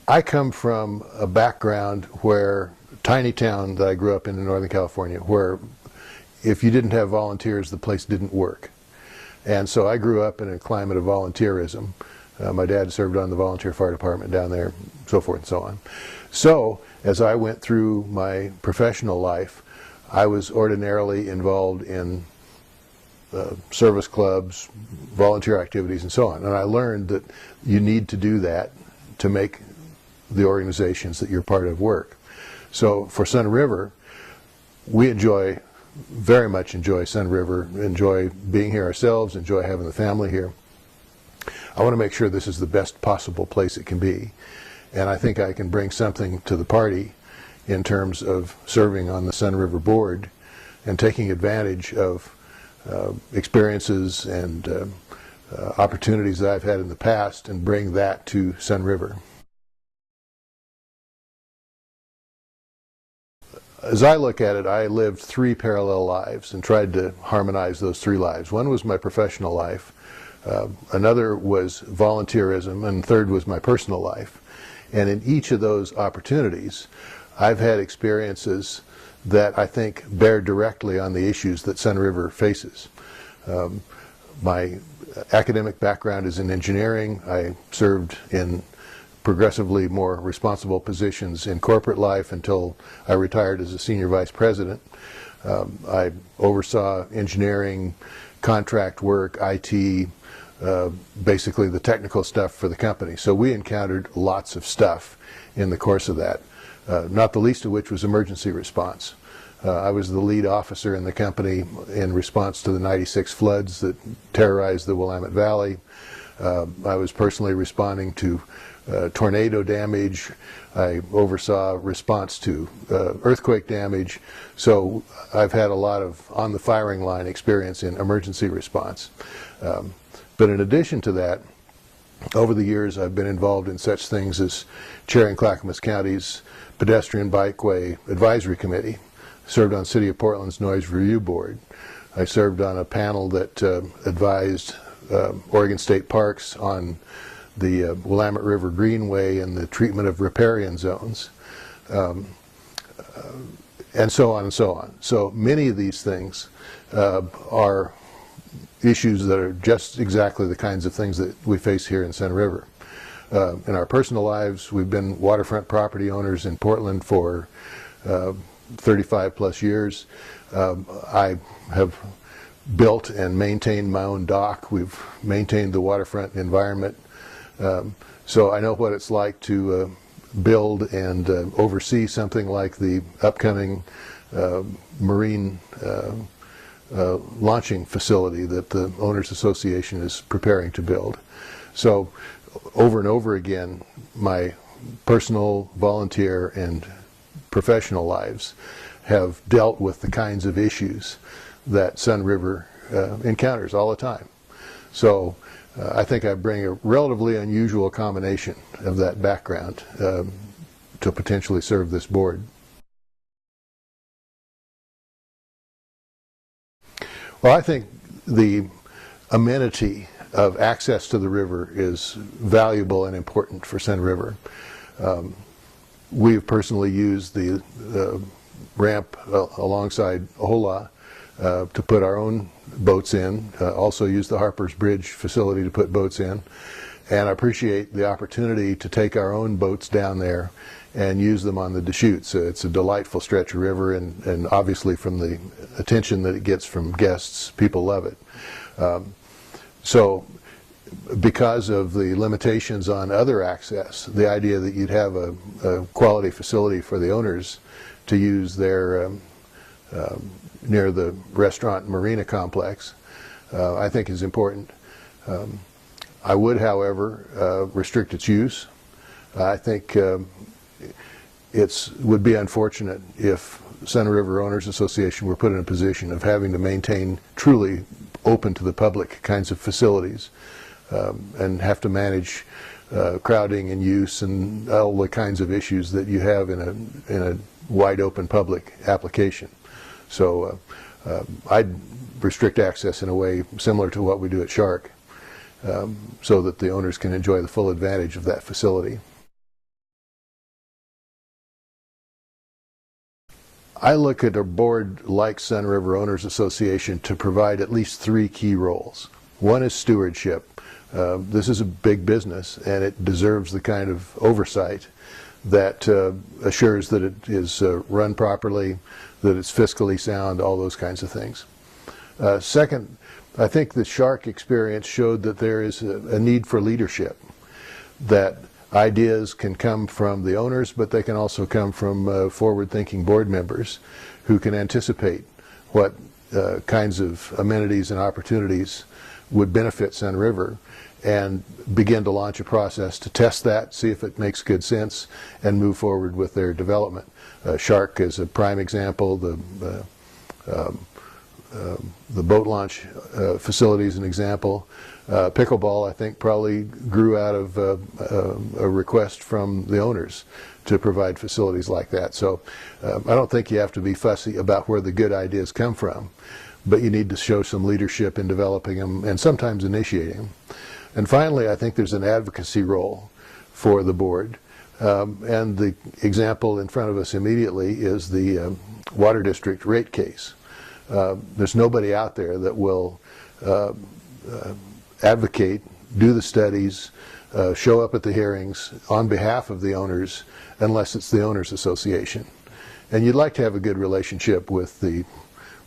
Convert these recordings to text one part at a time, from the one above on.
I come from a background where, tiny town that I grew up in Northern California, where if you didn't have volunteers, the place didn't work. And so I grew up in a climate of volunteerism. My dad served on the volunteer fire department down there, so forth and so on. So as I went through my professional life, I was ordinarily involved in service clubs, volunteer activities, and so on. And I learned that you need to do that to make the organizations that you're part of work. So for Sun River, we very much enjoy Sun River, enjoy being here ourselves, enjoy having the family here. I want to make sure this is the best possible place it can be. And I think I can bring something to the party in terms of serving on the Sun River board and taking advantage of experiences and opportunities that I've had in the past and bring that to Sun River. As I look at it, I lived 3 parallel lives and tried to harmonize those 3 lives. One was my professional life, another was volunteerism, and third was my personal life. And in each of those opportunities, I've had experiences that I think bear directly on the issues that Sun River faces. My academic background is in engineering. I served in progressively more responsible positions in corporate life until I retired as a senior vice president. I oversaw engineering, contract work, IT, basically the technical stuff for the company. So we encountered lots of stuff in the course of that, not the least of which was emergency response. I was the lead officer in the company in response to the '96 floods that terrorized the Willamette Valley. I was personally responding to tornado damage. I oversaw response to earthquake damage. So I've had a lot of on the firing line experience in emergency response. But in addition to that, over the years I've been involved in such things as chairing Clackamas County's Pedestrian Bikeway Advisory Committee, served on City of Portland's Noise Review Board. I served on a panel that advised Oregon State Parks on the Willamette River Greenway and the treatment of riparian zones, and so on and so on. So many of these things are issues that are just exactly the kinds of things that we face here in Sun River. In our personal lives, we've been waterfront property owners in Portland for 35 plus years. I have built and maintained my own dock. We've maintained the waterfront environment. So I know what it's like to build and oversee something like the upcoming marine launching facility that the Owners Association is preparing to build. So over and over again, my personal, volunteer, and professional lives have dealt with the kinds of issues that Sun River encounters all the time. So I think I bring a relatively unusual combination of that background to potentially serve this board. Well, I think the amenity of access to the river is valuable and important for Sun River. We've personally used the ramp alongside Ola to put our own boats in, also used the Harper's Bridge facility to put boats in, and I appreciate the opportunity to take our own boats down there and use them on the Deschutes. It's a delightful stretch of river, and obviously from the attention that it gets from guests, people love it. So because of the limitations on other access, the idea that you'd have a quality facility for the owners to use there near the restaurant marina complex, I think is important. I would, however, restrict its use. I think it would be unfortunate if Sun River Owners Association were put in a position of having to maintain truly open to the public kinds of facilities and have to manage crowding and use and all the kinds of issues that you have in a wide open public application. So I'd restrict access in a way similar to what we do at Shark, so that the owners can enjoy the full advantage of that facility. I look at a board like Sun River Owners Association to provide at least three key roles. One is stewardship. This is a big business, and it deserves the kind of oversight that assures that it is run properly, that it's fiscally sound, all those kinds of things. Second, I think the Shark experience showed that there is a need for leadership, that ideas can come from the owners, but they can also come from forward-thinking board members who can anticipate what kinds of amenities and opportunities would benefit Sun River and begin to launch a process to test that, see if it makes good sense, and move forward with their development. Shark is a prime example. The boat launch facility is an example. Pickleball, I think, probably grew out of a request from the owners to provide facilities like that. So I don't think you have to be fussy about where the good ideas come from, but you need to show some leadership in developing them and sometimes initiating them. And finally, I think there's an advocacy role for the board. And the example in front of us immediately is the Water District rate case. There's nobody out there that will advocate, do the studies, show up at the hearings on behalf of the owners unless it's the Owners Association. And you'd like to have a good relationship with the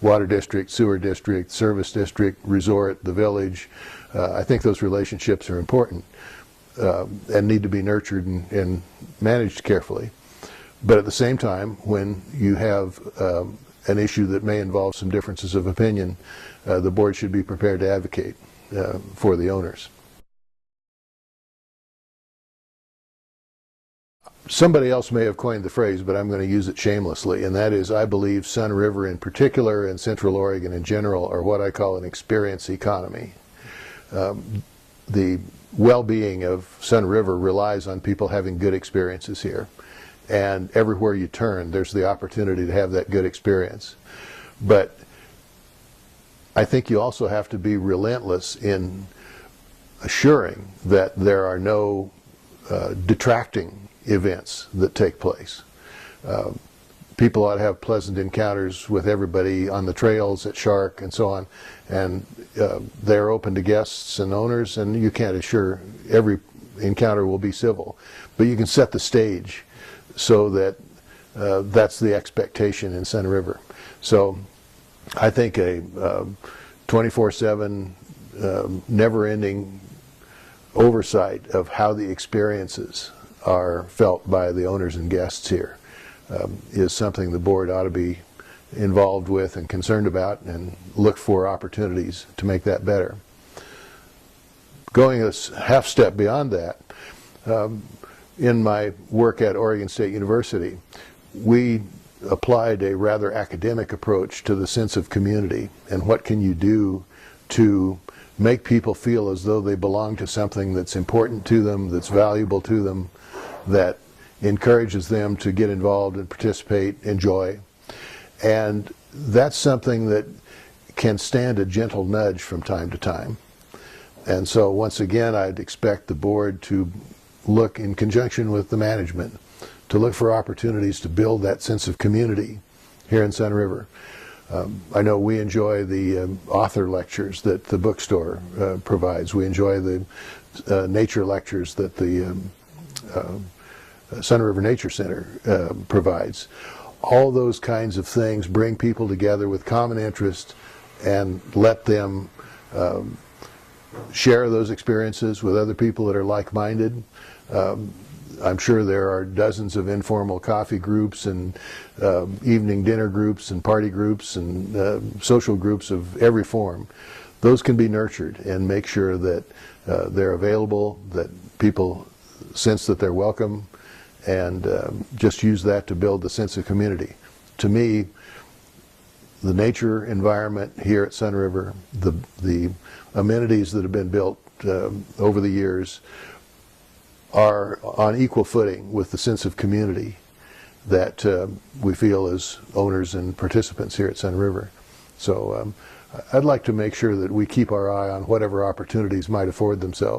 Water District, Sewer District, Service District, Resort, the Village. I think those relationships are important and need to be nurtured and managed carefully. But at the same time, when you have an issue that may involve some differences of opinion, the board should be prepared to advocate for the owners. Somebody else may have coined the phrase, but I'm going to use it shamelessly, and that is, I believe Sun River in particular and Central Oregon in general are what I call an experience economy. The well-being of Sun River relies on people having good experiences here. And everywhere you turn, there's the opportunity to have that good experience. But I think you also have to be relentless in assuring that there are no detracting events that take place. People ought to have pleasant encounters with everybody on the trails, at Shark, and so on. And they're open to guests and owners, and you can't assure every encounter will be civil. But you can set the stage so that that's the expectation in Sun River. So I think a 24/7, never-ending oversight of how the experiences are felt by the owners and guests here is something the board ought to be involved with and concerned about, and look for opportunities to make that better. Going a half step beyond that, in my work at Oregon State University, we applied a rather academic approach to the sense of community and what can you do to make people feel as though they belong to something that's important to them, that's valuable to them, that encourages them to get involved and participate, enjoy. And that's something that can stand a gentle nudge from time to time. And so once again, I'd expect the board to look in conjunction with the management to look for opportunities to build that sense of community here in Sun River. I know we enjoy the author lectures that the bookstore provides. We enjoy the nature lectures that the Sun River Nature Center provides. All those kinds of things bring people together with common interest and let them share those experiences with other people that are like-minded. I'm sure there are dozens of informal coffee groups and evening dinner groups and party groups and social groups of every form. Those can be nurtured and make sure that they're available, that people sense that they're welcome, and just use that to build the sense of community. To me, the nature environment here at Sun River, the amenities that have been built over the years are on equal footing with the sense of community that we feel as owners and participants here at Sun River. So I'd like to make sure that we keep our eye on whatever opportunities might afford themselves.